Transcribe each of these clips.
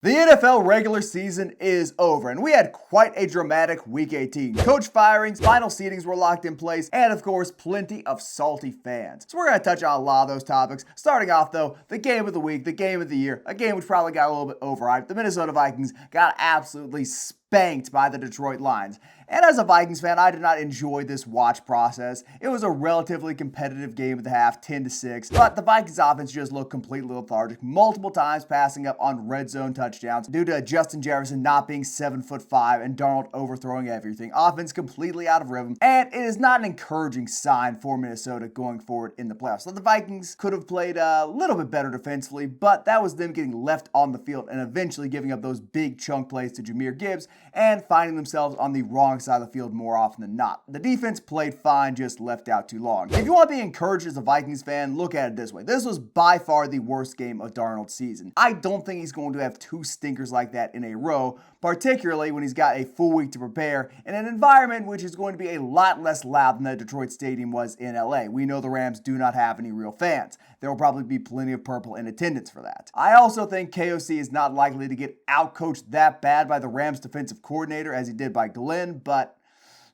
The NFL regular season is over, and we had quite a dramatic Week 18. Coach firings, final seedings were locked in place, and of course, plenty of salty fans. So we're going to touch on a lot of those topics. Starting off, though, the game of the week, the game of the year, a game which probably got a little bit overhyped. The Minnesota Vikings got absolutely spanked by the Detroit Lions. And as a Vikings fan, I did not enjoy this watch process. It was a relatively competitive game at the half, 10-6, but the Vikings offense just looked completely lethargic, multiple times passing up on red zone touchdowns due to Justin Jefferson not being 7'5" and Darnold overthrowing everything. Offense completely out of rhythm, and it is not an encouraging sign for Minnesota going forward in the playoffs. So the Vikings could have played a little bit better defensively, but that was them getting left on the field and eventually giving up those big chunk plays to Jahmyr Gibbs and finding themselves on the wrong side of the field more often than not. The defense played fine, just left out too long. If you want to be encouraged as a Vikings fan, look at it this way. This was by far the worst game of Darnold's season. I don't think he's going to have two stinkers like that in a row, particularly when he's got a full week to prepare in an environment which is going to be a lot less loud than the Detroit Stadium was in LA. We know the Rams do not have any real fans. There will probably be plenty of purple in attendance for that. I also think KOC is not likely to get outcoached that bad by the Rams defensive coordinator as he did by Glenn, but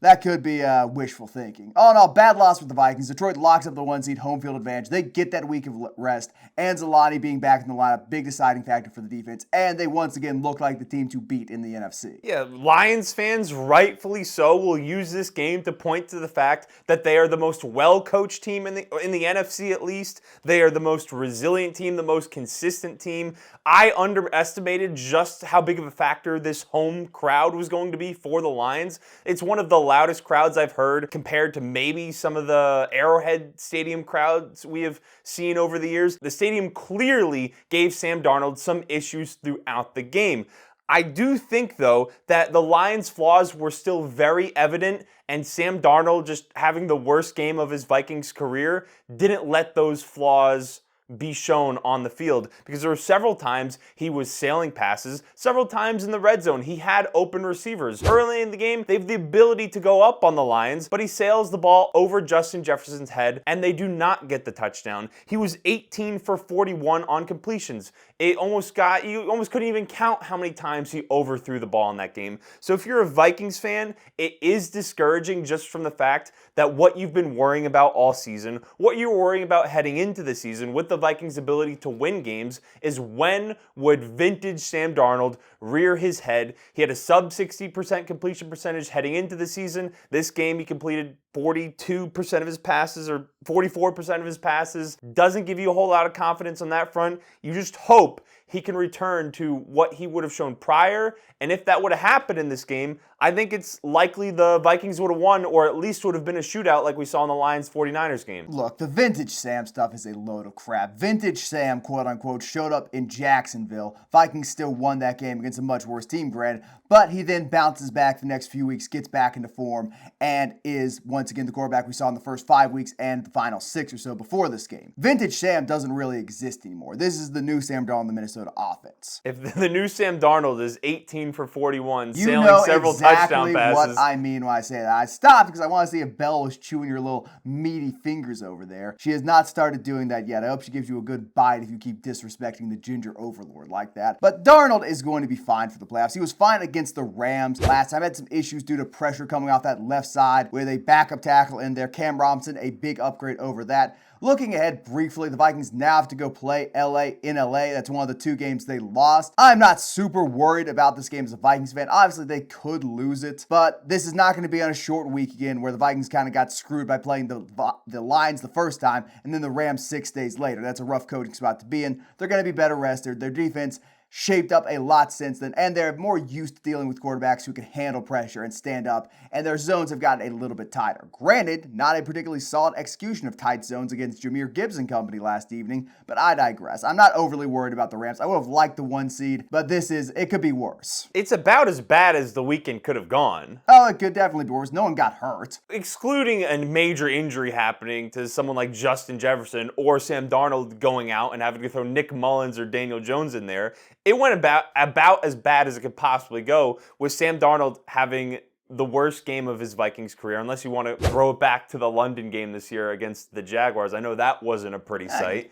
that could be wishful thinking. All in all, bad loss for the Vikings. Detroit locks up the one seed home field advantage. They get that week of rest. And Zelani being back in the lineup, big deciding factor for the defense. And they once again look like the team to beat in the NFC. Yeah, Lions fans, rightfully so, will use this game to point to the fact that they are the most well-coached team in the NFC at least. They are the most resilient team, the most consistent team. I underestimated just how big of a factor this home crowd was going to be for the Lions. It's one of the loudest crowds I've heard compared to maybe some of the Arrowhead Stadium crowds we have seen over the years. The stadium clearly gave Sam Darnold some issues throughout the game. I do think, though, that the Lions' flaws were still very evident, and Sam Darnold just having the worst game of his Vikings career didn't let those flaws be shown on the field, because there were several times he was sailing passes, several times in the red zone he had open receivers. Early in the game, they have the ability to go up on the Lions, but he sails the ball over Justin Jefferson's head, and they do not get the touchdown. He was 18 for 41 on completions. You almost couldn't even count how many times he overthrew the ball in that game. So if you're a Vikings fan, it is discouraging just from the fact that what you've been worrying about all season, what you're worrying about heading into the season with the Vikings' ability to win games, is when would vintage Sam Darnold rear his head. He had a sub 60% completion percentage heading into the season. This game he completed 42% of his passes or 44% of his passes. Doesn't give you a whole lot of confidence on that front. You just hope he can return to what he would have shown prior. And if that would have happened in this game, I think it's likely the Vikings would have won, or at least would have been a shootout like we saw in the Lions-49ers game. Look, the vintage Sam stuff is a load of crap. Vintage Sam, quote-unquote, showed up in Jacksonville. Vikings still won that game against a much worse team, granted, but he then bounces back the next few weeks, gets back into form, and is once again the quarterback we saw in the first 5 weeks and the final 6 or so before this game. Vintage Sam doesn't really exist anymore. This is the new Sam Darnold in the Minnesota offense. If the new Sam Darnold is 18 for 41, you sailing know several exactly touchdown passes. what I mean when I say that. I stopped because I want to see if Belle was chewing your little meaty fingers over there. She has not started doing that yet. I hope she gives you a good bite if you keep disrespecting the ginger overlord like that. But Darnold is going to be fine for the playoffs. He was fine against the Rams last time. Had some issues due to pressure coming off that left side with a backup tackle in there. Cam Robinson, a big upgrade over that. Looking ahead briefly, the Vikings now have to go play LA in LA. That's one of the 2 games they lost. I'm not super worried about this game as a Vikings fan. Obviously, they could lose it, but this is not going to be on a short week again where the Vikings kind of got screwed by playing the Lions the first time and then the Rams 6 days later. That's a rough coaching spot to be in. They're going to be better rested. Their defense shaped up a lot since then, and they're more used to dealing with quarterbacks who can handle pressure and stand up, and their zones have gotten a little bit tighter. Granted, not a particularly solid execution of tight zones against Jahmyr Gibbs and company last evening, but I digress. I'm not overly worried about the Rams. I would have liked the 1 seed, but it could be worse. It's about as bad as the weekend could have gone. Oh, it could definitely be worse. No one got hurt. Excluding a major injury happening to someone like Justin Jefferson or Sam Darnold going out and having to throw Nick Mullins or Daniel Jones in there, it went about as bad as it could possibly go, with Sam Darnold having the worst game of his Vikings career, unless you want to throw it back to the London game this year against the Jaguars. I know that wasn't a pretty sight.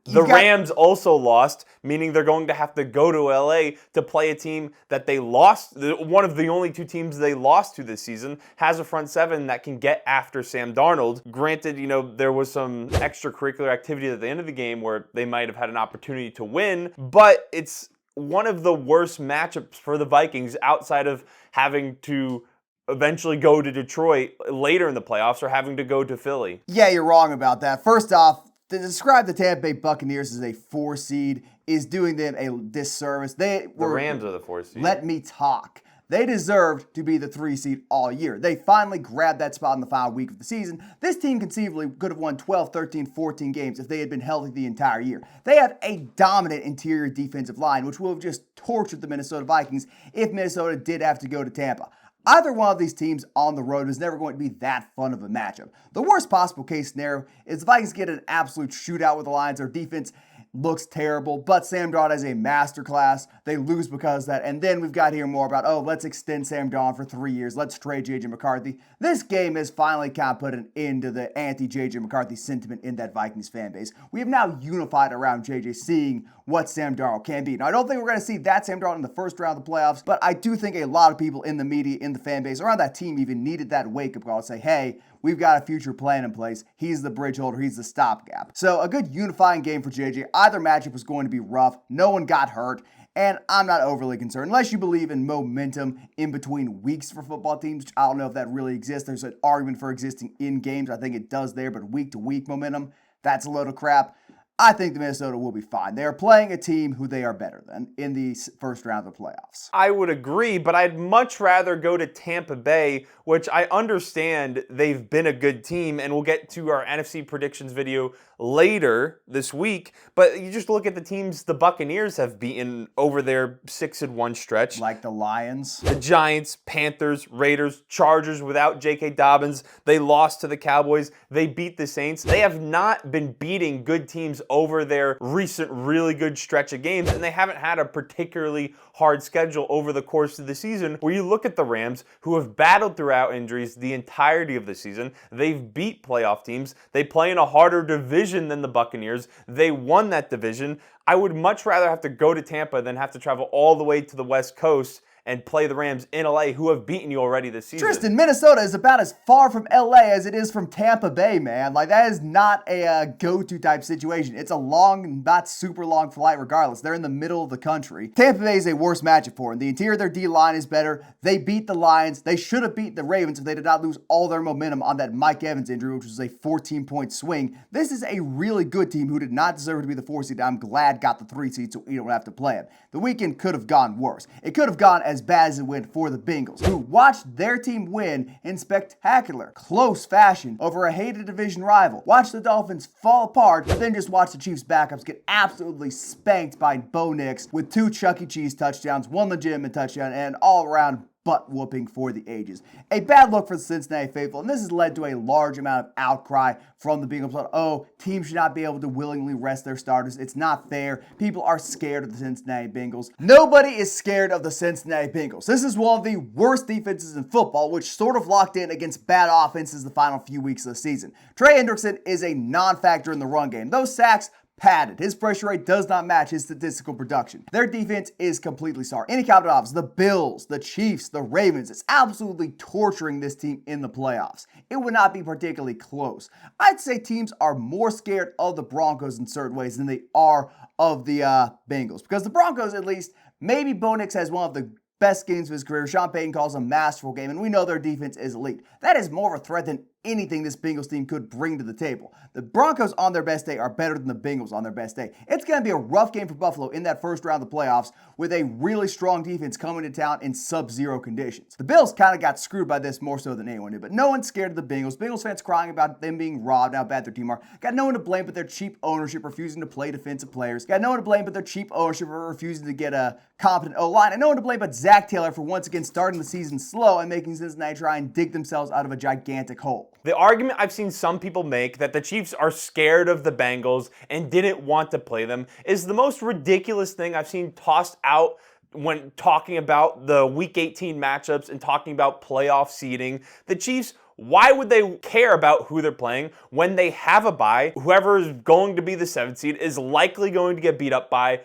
The Rams also lost, meaning they're going to have to go to LA to play a team that they lost. One of the only two teams they lost to this season has a front seven that can get after Sam Darnold. Granted, there was some extracurricular activity at the end of the game where they might have had an opportunity to win, but it's one of the worst matchups for the Vikings outside of having to eventually go to Detroit later in the playoffs or having to go to Philly. Yeah, you're wrong about that. First off, to describe the Tampa Bay Buccaneers as a 4 seed is doing them a disservice. The Rams are the 4 seed. Let me talk. They deserved to be the 3 seed all year. They finally grabbed that spot in the final week of the season. This team conceivably could have won 12, 13, 14 games if they had been healthy the entire year. They have a dominant interior defensive line, which would have just tortured the Minnesota Vikings if Minnesota did have to go to Tampa. Either one of these teams on the road is never going to be that fun of a matchup. The worst possible case scenario is the Vikings get an absolute shootout with the Lions. Their defense looks terrible, but Sam Darnold has a masterclass. They lose because of that. And then we've got to hear more about, let's extend Sam Darnold for 3 years. Let's trade J.J. McCarthy. This game has finally kind of put an end to the anti-J.J. McCarthy sentiment in that Vikings fan base. We have now unified around J.J. seeing what Sam Darnold can be. Now, I don't think we're going to see that Sam Darnold in the first round of the playoffs, but I do think a lot of people in the media, in the fan base, around that team even needed that wake-up call to say, hey, we've got a future plan in place. He's the bridge holder. He's the stopgap. So a good unifying game for JJ. Either matchup was going to be rough. No one got hurt. And I'm not overly concerned. Unless you believe in momentum in between weeks for football teams, which I don't know if that really exists. There's an argument for existing in games. I think it does there, but week-to-week momentum, that's a load of crap. I think the Minnesota will be fine. They are playing a team who they are better than in the first round of the playoffs. I would agree, but I'd much rather go to Tampa Bay, which I understand they've been a good team, and we'll get to our NFC predictions video later this week. But you just look at the teams the Buccaneers have beaten over their 6-1 stretch. Like the Lions. The Giants, Panthers, Raiders, Chargers without J.K. Dobbins. They lost to the Cowboys. They beat the Saints. They have not been beating good teams over their recent really good stretch of games, and they haven't had a particularly hard schedule over the course of the season. Where you look at the Rams, who have battled throughout injuries the entirety of the season. They've beat playoff teams. They play in a harder division than the Buccaneers. They won that division. I would much rather have to go to Tampa than have to travel all the way to the West Coast and play the Rams in LA, who have beaten you already this season. Tristan, Minnesota is about as far from LA as it is from Tampa Bay, man. Like, that is not a go-to type situation. It's a long, not super long flight regardless. They're in the middle of the country. Tampa Bay is a worse matchup for them. The interior of their D-line is better. They beat the Lions. They should have beat the Ravens if they did not lose all their momentum on that Mike Evans injury, which was a 14-point swing. This is a really good team who did not deserve to be the 4 seed. I'm glad got the 3 seed so we don't have to play it. The weekend could have gone worse. It could have gone as bad as it went for the Bengals, who watched their team win in spectacular, close fashion over a hated division rival. Watch the Dolphins fall apart, but then just watch the Chiefs' backups get absolutely spanked by Bo Nix with 2 Chuck E. Cheese touchdowns, 1 legitimate touchdown, and an all-around butt whooping for the ages. A bad look for the Cincinnati faithful, and this has led to a large amount of outcry from the Bengals. Teams should not be able to willingly rest their starters. It's not fair. People are scared of the Cincinnati Bengals. Nobody is scared of the Cincinnati Bengals. This is one of the worst defenses in football, which sort of locked in against bad offenses the final few weeks of the season. Trey Hendrickson is a non-factor in the run game. Those sacks, padded. His pressure rate does not match his statistical production. Their defense is completely sorry. Any counted offs, the Bills, the Chiefs, the Ravens, it's absolutely torturing this team in the playoffs. It would not be particularly close. I'd say teams are more scared of the Broncos in certain ways than they are of the Bengals. Because the Broncos, at least, maybe Bo Nix has one of the best games of his career. Sean Payton calls a masterful game, and we know their defense is elite. That is more of a threat than anything this Bengals team could bring to the table. The Broncos on their best day are better than the Bengals on their best day. It's going to be a rough game for Buffalo in that first round of the playoffs with a really strong defense coming to town in sub-zero conditions. The Bills kind of got screwed by this more so than anyone did, but no one's scared of the Bengals. Bengals fans crying about them being robbed, how bad their team are. Got no one to blame but their cheap ownership refusing to play defensive players. Got no one to blame but their cheap ownership for refusing to get a competent O-line. And no one to blame but Zach Taylor for once again starting the season slow and making Cincinnati try and dig themselves out of a gigantic hole. The argument I've seen some people make that the Chiefs are scared of the Bengals and didn't want to play them is the most ridiculous thing I've seen tossed out when talking about the Week 18 matchups and talking about playoff seeding. The Chiefs Why would they care about who they're playing when they have a bye? Whoever is going to be the 7th seed is likely going to get beat up by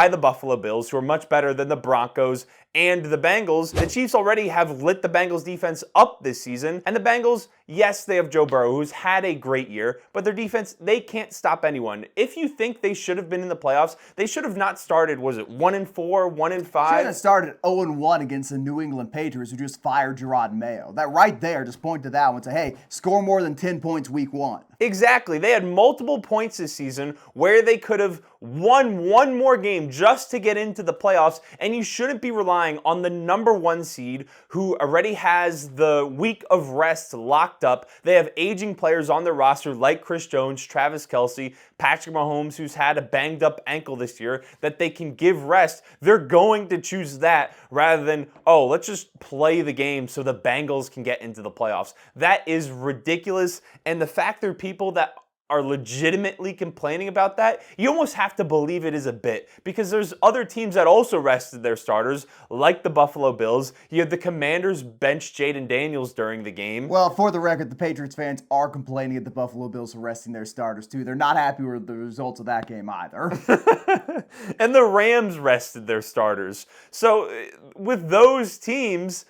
the Buffalo Bills, who are much better than the Broncos and the Bengals. The Chiefs already have lit the Bengals defense up this season, and the Bengals, yes, they have Joe Burrow, who's had a great year, but their defense, they can't stop anyone. If you think they should have been in the playoffs, they should have not started, was it 1-4, 1-5? Should have started 0-1 against the New England Patriots, who just fired Jerod Mayo. That right there, just point to that one and say, hey, score more than 10 points week 1. Exactly. They had multiple points this season where they could have won one more game just to get into the playoffs, and you shouldn't be relying on the number 1 seed who already has the week of rest locked up. They have aging players on their roster like Chris Jones, Travis Kelce, Patrick Mahomes, who's had a banged up ankle this year, that they can give rest. They're going to choose that rather than, oh, let's just play the game so the Bengals can get into the playoffs. That is ridiculous, and the fact there are people that are legitimately complaining about that, you almost have to believe it is a bit, because there's other teams that also rested their starters, like the Buffalo Bills. You had the Commanders bench Jaden Daniels during the game. Well, for the record, the Patriots fans are complaining at the Buffalo Bills for resting their starters, too. They're not happy with the results of that game either. And the Rams rested their starters. So with those teams,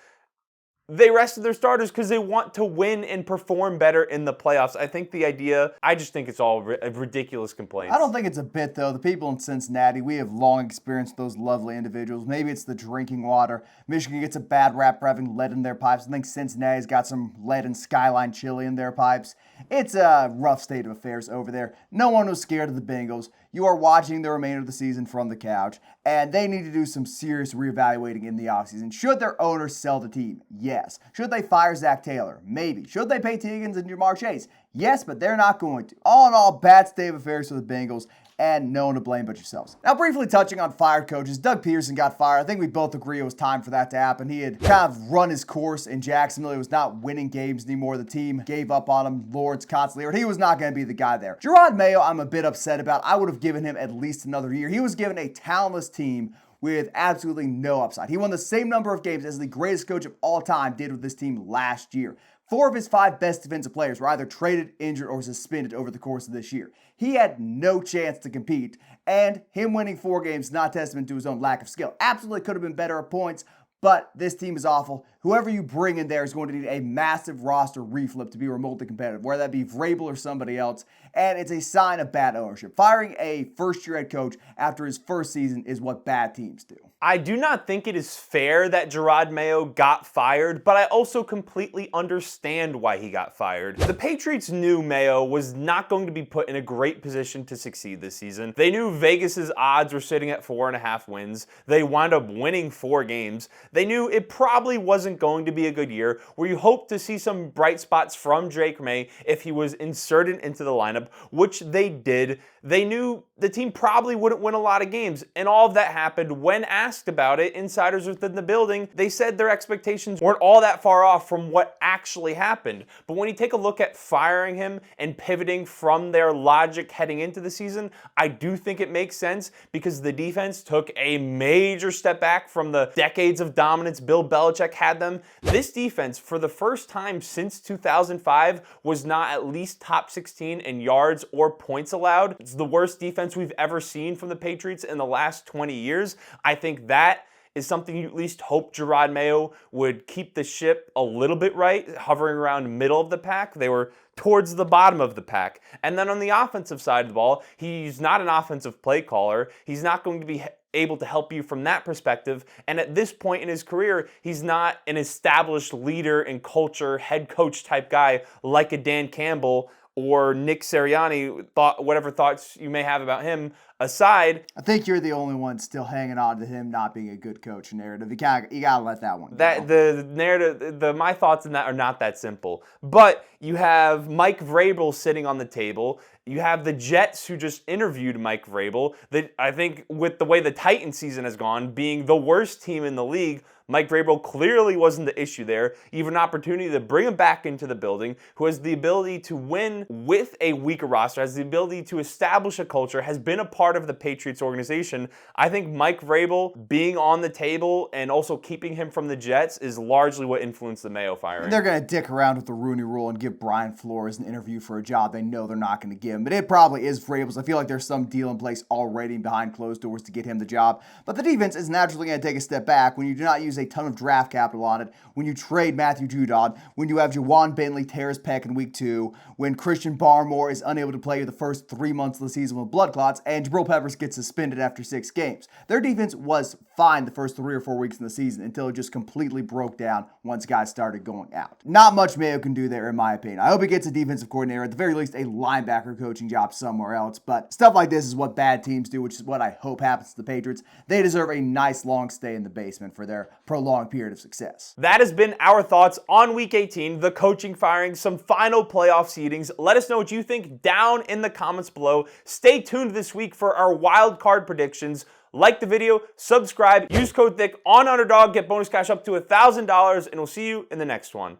they rested their starters because they want to win and perform better in the playoffs. I just think it's all ridiculous complaints. I don't think it's a bit, though. The people in Cincinnati, we have long experience with those lovely individuals. Maybe it's the drinking water. Michigan gets a bad rap for having lead in their pipes. I think Cincinnati's got some lead and Skyline chili in their pipes. It's a rough state of affairs over there. No one was scared of the Bengals. You are watching the remainder of the season from the couch, and they need to do some serious reevaluating in the offseason. Should their owners sell the team? Yes. Should they fire Zach Taylor? Maybe. Should they pay T. Higgins and Jamar Chase? Yes, but they're not going to. All in all, bad state of affairs for the Bengals, and no one to blame but yourselves. Now, briefly touching on fired coaches, Doug Peterson got fired. I think we both agree it was time for that to happen. He had kind of run his course in Jacksonville. He was not winning games anymore. The team gave up on him. Lawrence constantly hurt. He was not going to be the guy there. Jerod Mayo, I'm a bit upset about. I would have given him at least another year. He was given a talentless team with absolutely no upside. He won the same number of games as the greatest coach of all time did with this team last year. 4 of his 5 best defensive players were either traded, injured, or suspended over the course of this year. He had no chance to compete, and him winning 4 games is not testament to his own lack of skill. Absolutely could have been better at points, but this team is awful. Whoever you bring in there is going to need a massive roster reflip to be remotely competitive, whether that be Vrabel or somebody else, and it's a sign of bad ownership. Firing a first-year head coach after his first season is what bad teams do. I do not think it is fair that Jerod Mayo got fired, but I also completely understand why he got fired. The Patriots knew Mayo was not going to be put in a great position to succeed this season. They knew Vegas's odds were sitting at 4.5 wins. They wound up winning 4 games. They knew it probably wasn't going to be a good year, where you hope to see some bright spots from Drake May if he was inserted into the lineup, which they did. They knew the team probably wouldn't win a lot of games, and all of that happened. When asked about it, insiders within the building, they said their expectations weren't all that far off from what actually happened. But when you take a look at firing him and pivoting from their logic heading into the season, I do think it makes sense, because the defense took a major step back from the decades of dominance Bill Belichick had them. This defense, for the first time since 2005, was not at least top 16 in yards or points allowed. It's the worst defense we've ever seen from the Patriots in the last 20 years. I think that is something you at least hope Jerod Mayo would keep the ship a little bit right, hovering around middle of the pack. They were towards the bottom of the pack. And then on the offensive side of the ball, he's not an offensive play caller. He's not going to be able to help you from that perspective. And at this point in his career, he's not an established leader and culture, head coach type guy like a Dan Campbell or Nick Sirianni. Whatever thoughts you may have about him aside, I think you're the only one still hanging on to him not being a good coach narrative. You gotta let that one go. The narrative, my thoughts on that are not that simple. But you have Mike Vrabel sitting on the table. You have the Jets, who just interviewed Mike Vrabel. That, I think, with the way the Titans season has gone, being the worst team in the league, Mike Vrabel clearly wasn't the issue there. You have an opportunity to bring him back into the building, who has the ability to win with a weaker roster, has the ability to establish a culture, has been a part part of the Patriots organization. I think Mike Vrabel being on the table and also keeping him from the Jets is largely what influenced the Mayo firing. And they're going to dick around with the Rooney Rule and give Brian Flores an interview for a job they know they're not going to give him. But it probably is Vrabel's. I feel like there's some deal in place already behind closed doors to get him the job. But the defense is naturally going to take a step back when you do not use a ton of draft capital on it, when you trade Matthew Judon, when you have Juwan Bentley tear his pec in week 2, when Christian Barmore is unable to play the first 3 months of the season with blood clots, and Jabril Peppers gets suspended after 6 games. Their defense was fine the first 3 or 4 weeks in the season until it just completely broke down once guys started going out. Not much Mayo can do there, in my opinion. I hope he gets a defensive coordinator, at the very least a linebacker coaching job somewhere else, but stuff like this is what bad teams do, which is what I hope happens to the Patriots. They deserve a nice long stay in the basement for their prolonged period of success. That has been our thoughts on Week 18, the coaching firings, some final playoff seedings. Let us know what you think down in the comments below. Stay tuned this week for our wild card predictions. Like the video, subscribe, use code Thicc on Underdog, get bonus cash up to $1,000, and we'll see you in the next one.